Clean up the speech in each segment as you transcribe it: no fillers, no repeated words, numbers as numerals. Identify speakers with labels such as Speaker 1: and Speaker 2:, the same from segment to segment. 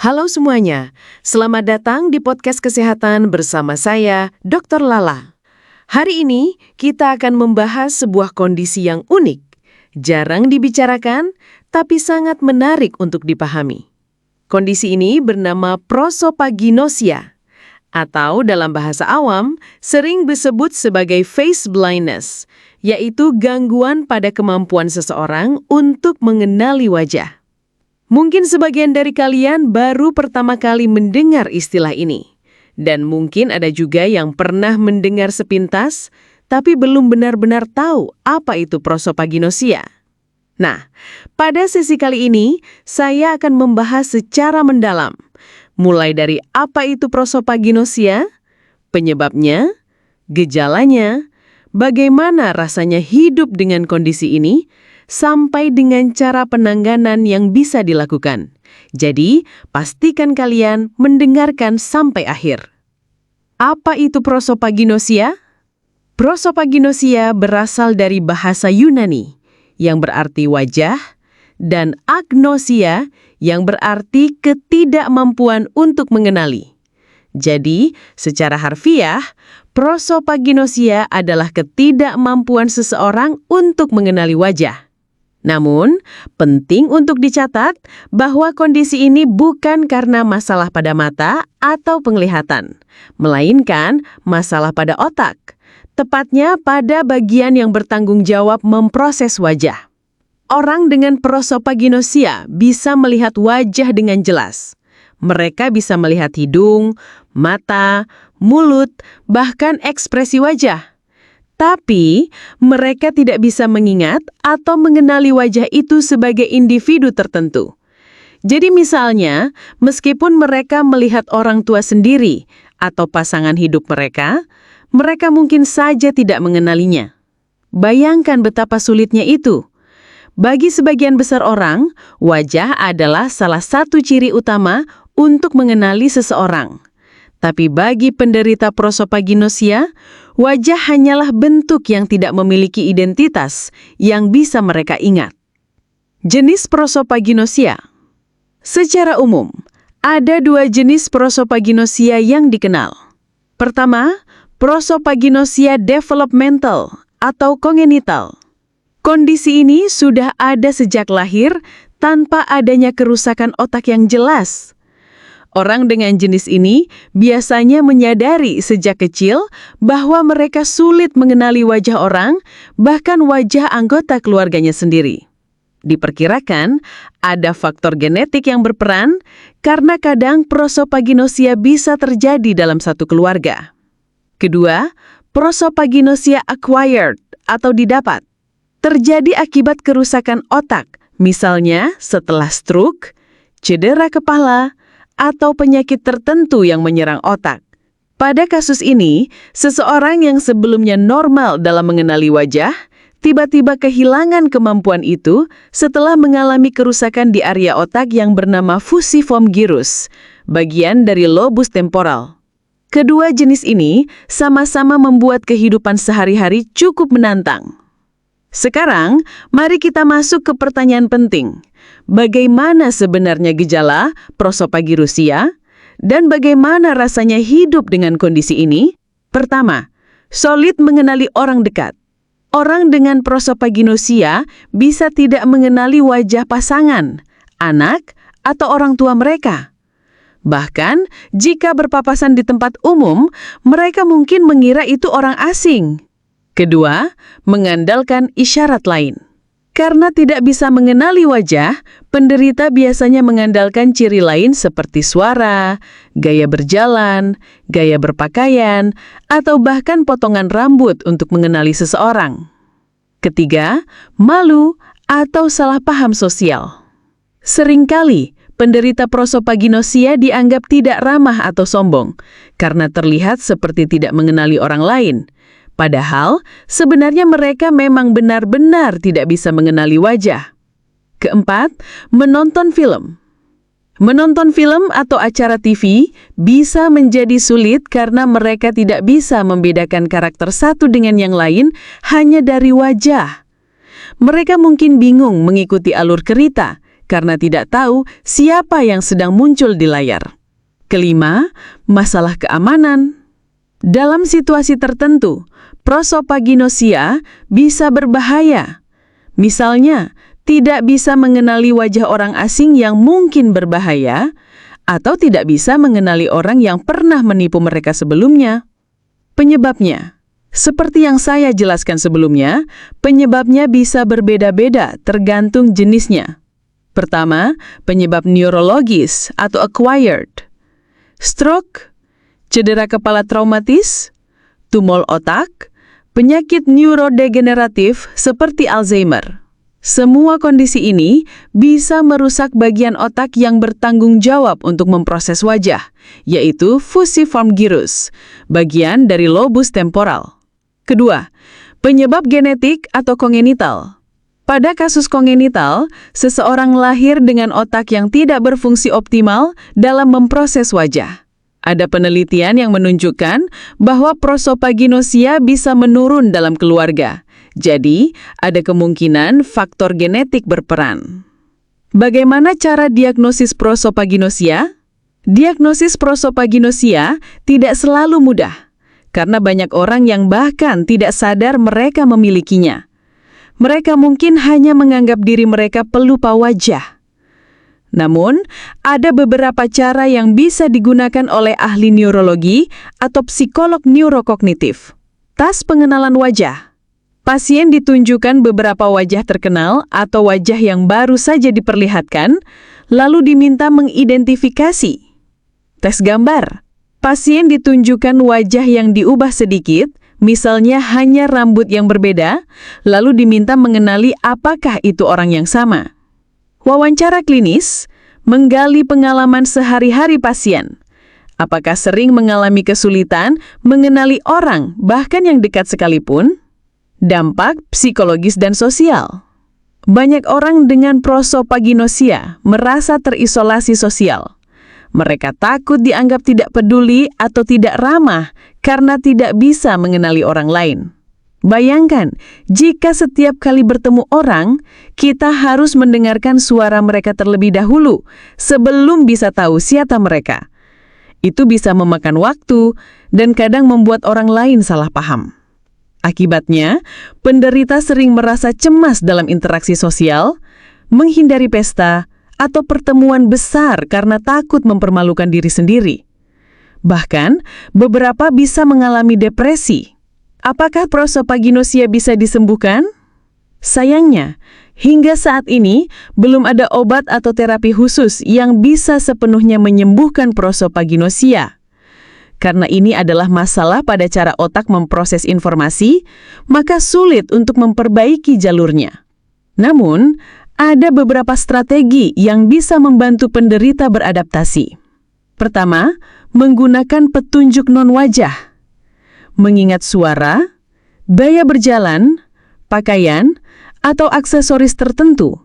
Speaker 1: Halo semuanya, selamat datang di podcast kesehatan bersama saya, Dr. Lala. Hari ini kita akan membahas sebuah kondisi yang unik, jarang dibicarakan, tapi sangat menarik untuk dipahami. Kondisi ini bernama prosopagnosia, atau dalam bahasa awam sering disebut sebagai face blindness, yaitu gangguan pada kemampuan seseorang untuk mengenali wajah. Mungkin sebagian dari kalian baru pertama kali mendengar istilah ini. Dan mungkin ada juga yang pernah mendengar sepintas, tapi belum benar-benar tahu apa itu prosopagnosia. Nah, pada sesi kali ini, saya akan membahas secara mendalam. Mulai dari apa itu prosopagnosia, penyebabnya, gejalanya, bagaimana rasanya hidup dengan kondisi ini, sampai dengan cara penanganan yang bisa dilakukan. Jadi, pastikan kalian mendengarkan sampai akhir. Apa itu prosopagnosia? Prosopagnosia berasal dari bahasa Yunani, yang berarti wajah, dan agnosia, yang berarti ketidakmampuan untuk mengenali. Jadi, secara harfiah, prosopagnosia adalah ketidakmampuan seseorang untuk mengenali wajah. Namun, penting untuk dicatat bahwa kondisi ini bukan karena masalah pada mata atau penglihatan, melainkan masalah pada otak, tepatnya pada bagian yang bertanggung jawab memproses wajah. Orang dengan prosopagnosia bisa melihat wajah dengan jelas. Mereka bisa melihat hidung, mata, mulut, bahkan ekspresi wajah. Tapi, mereka tidak bisa mengingat atau mengenali wajah itu sebagai individu tertentu. Jadi misalnya, meskipun mereka melihat orang tua sendiri atau pasangan hidup mereka mungkin saja tidak mengenalinya. Bayangkan betapa sulitnya itu. Bagi sebagian besar orang, wajah adalah salah satu ciri utama untuk mengenali seseorang. Tapi bagi penderita prosopagnosia, wajah hanyalah bentuk yang tidak memiliki identitas yang bisa mereka ingat. Jenis prosopagnosia. Secara umum, ada dua jenis prosopagnosia yang dikenal. Pertama, prosopagnosia developmental atau kongenital. Kondisi ini sudah ada sejak lahir tanpa adanya kerusakan otak yang jelas. Orang dengan jenis ini biasanya menyadari sejak kecil bahwa mereka sulit mengenali wajah orang, bahkan wajah anggota keluarganya sendiri. Diperkirakan ada faktor genetik yang berperan karena kadang prosopagnosia bisa terjadi dalam satu keluarga. Kedua, prosopagnosia acquired atau didapat. Terjadi akibat kerusakan otak, misalnya setelah stroke, cedera kepala, atau penyakit tertentu yang menyerang otak. Pada kasus ini, seseorang yang sebelumnya normal dalam mengenali wajah, tiba-tiba kehilangan kemampuan itu setelah mengalami kerusakan di area otak yang bernama fusiform gyrus, bagian dari lobus temporal. Kedua jenis ini sama-sama membuat kehidupan sehari-hari cukup menantang. Sekarang, mari kita masuk ke pertanyaan penting. Bagaimana sebenarnya gejala prosopagnosia dan bagaimana rasanya hidup dengan kondisi ini? Pertama, sulit mengenali orang dekat. Orang dengan prosopagnosia bisa tidak mengenali wajah pasangan, anak, atau orang tua mereka. Bahkan, jika berpapasan di tempat umum, mereka mungkin mengira itu orang asing. Kedua, mengandalkan isyarat lain. Karena tidak bisa mengenali wajah, penderita biasanya mengandalkan ciri lain seperti suara, gaya berjalan, gaya berpakaian, atau bahkan potongan rambut untuk mengenali seseorang. Ketiga, malu atau salah paham sosial. Seringkali, penderita prosopagnosia dianggap tidak ramah atau sombong, karena terlihat seperti tidak mengenali orang lain. Padahal, sebenarnya mereka memang benar-benar tidak bisa mengenali wajah. Keempat, menonton film. Menonton film atau acara TV bisa menjadi sulit karena mereka tidak bisa membedakan karakter satu dengan yang lain hanya dari wajah. Mereka mungkin bingung mengikuti alur cerita karena tidak tahu siapa yang sedang muncul di layar. Kelima, masalah keamanan. Dalam situasi tertentu, prosopagnosia bisa berbahaya. Misalnya, tidak bisa mengenali wajah orang asing yang mungkin berbahaya, atau tidak bisa mengenali orang yang pernah menipu mereka sebelumnya. Penyebabnya, seperti yang saya jelaskan sebelumnya, penyebabnya bisa berbeda-beda tergantung jenisnya. Pertama, penyebab neurologis atau acquired. Stroke, cedera kepala traumatis, tumor otak, penyakit neurodegeneratif seperti Alzheimer. Semua kondisi ini bisa merusak bagian otak yang bertanggung jawab untuk memproses wajah, yaitu fusiform gyrus, bagian dari lobus temporal. Kedua, penyebab genetik atau kongenital. Pada kasus kongenital, seseorang lahir dengan otak yang tidak berfungsi optimal dalam memproses wajah. Ada penelitian yang menunjukkan bahwa prosopagnosia bisa menurun dalam keluarga. Jadi, ada kemungkinan faktor genetik berperan. Bagaimana cara diagnosis prosopagnosia? Diagnosis prosopagnosia tidak selalu mudah, karena banyak orang yang bahkan tidak sadar mereka memilikinya. Mereka mungkin hanya menganggap diri mereka pelupa wajah. Namun, ada beberapa cara yang bisa digunakan oleh ahli neurologi atau psikolog neurokognitif. Tes pengenalan wajah. Pasien ditunjukkan beberapa wajah terkenal atau wajah yang baru saja diperlihatkan, lalu diminta mengidentifikasi. Tes gambar. Pasien ditunjukkan wajah yang diubah sedikit, misalnya hanya rambut yang berbeda, lalu diminta mengenali apakah itu orang yang sama. Wawancara klinis, menggali pengalaman sehari-hari pasien. Apakah sering mengalami kesulitan mengenali orang, bahkan yang dekat sekalipun? Dampak psikologis dan sosial. Banyak orang dengan prosopagnosia merasa terisolasi sosial. Mereka takut dianggap tidak peduli atau tidak ramah karena tidak bisa mengenali orang lain. Bayangkan, jika setiap kali bertemu orang, kita harus mendengarkan suara mereka terlebih dahulu sebelum bisa tahu siapa mereka. Itu bisa memakan waktu dan kadang membuat orang lain salah paham. Akibatnya, penderita sering merasa cemas dalam interaksi sosial, menghindari pesta, atau pertemuan besar karena takut mempermalukan diri sendiri. Bahkan, beberapa bisa mengalami depresi. Apakah prosopagnosia bisa disembuhkan? Sayangnya, hingga saat ini belum ada obat atau terapi khusus yang bisa sepenuhnya menyembuhkan prosopagnosia. Karena ini adalah masalah pada cara otak memproses informasi, maka sulit untuk memperbaiki jalurnya. Namun, ada beberapa strategi yang bisa membantu penderita beradaptasi. Pertama, menggunakan petunjuk non-wajah. Mengingat suara, gaya berjalan, pakaian, atau aksesoris tertentu.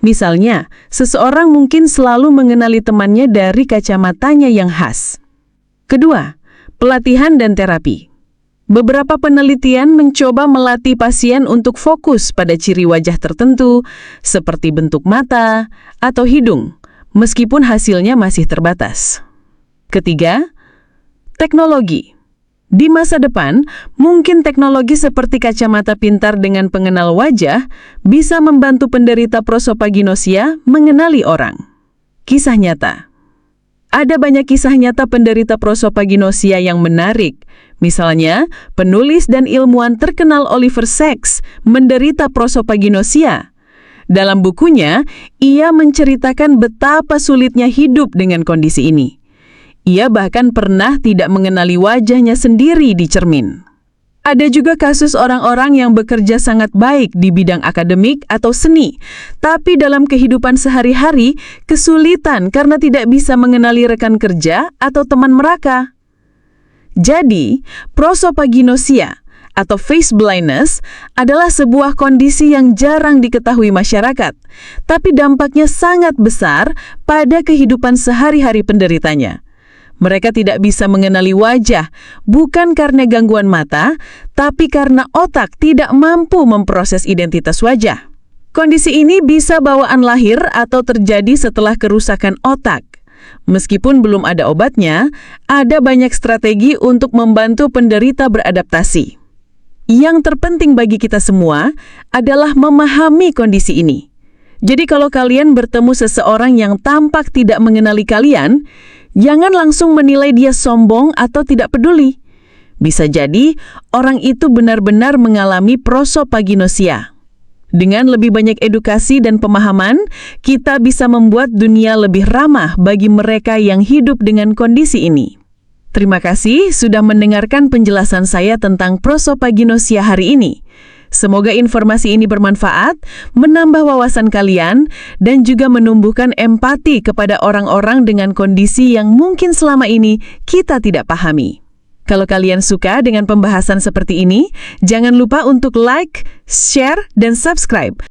Speaker 1: Misalnya, seseorang mungkin selalu mengenali temannya dari kacamatanya yang khas. Kedua, pelatihan dan terapi. Beberapa penelitian mencoba melatih pasien untuk fokus pada ciri wajah tertentu, seperti bentuk mata atau hidung, meskipun hasilnya masih terbatas. Ketiga, teknologi. Di masa depan, mungkin teknologi seperti kacamata pintar dengan pengenal wajah bisa membantu penderita prosopagnosia mengenali orang. Kisah nyata. Ada banyak kisah nyata penderita prosopagnosia yang menarik. Misalnya, penulis dan ilmuwan terkenal Oliver Sacks menderita prosopagnosia. Dalam bukunya, ia menceritakan betapa sulitnya hidup dengan kondisi ini. Ia bahkan pernah tidak mengenali wajahnya sendiri di cermin. Ada juga kasus orang-orang yang bekerja sangat baik di bidang akademik atau seni, tapi dalam kehidupan sehari-hari kesulitan karena tidak bisa mengenali rekan kerja atau teman mereka. Jadi, prosopagnosia atau face blindness adalah sebuah kondisi yang jarang diketahui masyarakat, tapi dampaknya sangat besar pada kehidupan sehari-hari penderitanya. Mereka tidak bisa mengenali wajah, bukan karena gangguan mata, tapi karena otak tidak mampu memproses identitas wajah.
Speaker 2: Kondisi ini bisa bawaan lahir atau terjadi setelah kerusakan otak. Meskipun belum ada obatnya, ada banyak strategi untuk membantu penderita beradaptasi. Yang terpenting bagi kita semua adalah memahami kondisi ini. Jadi kalau kalian bertemu seseorang yang tampak tidak mengenali kalian, jangan langsung menilai dia sombong atau tidak peduli. Bisa jadi orang itu benar-benar mengalami prosopagnosia. Dengan lebih banyak edukasi dan pemahaman, kita bisa membuat dunia lebih ramah bagi mereka yang hidup dengan kondisi ini. Terima kasih sudah mendengarkan penjelasan saya tentang prosopagnosia hari ini. Semoga informasi ini bermanfaat, menambah wawasan kalian, dan juga menumbuhkan empati kepada orang-orang dengan kondisi yang mungkin selama ini kita tidak pahami. Kalau kalian suka dengan pembahasan seperti ini, jangan lupa untuk like, share, dan subscribe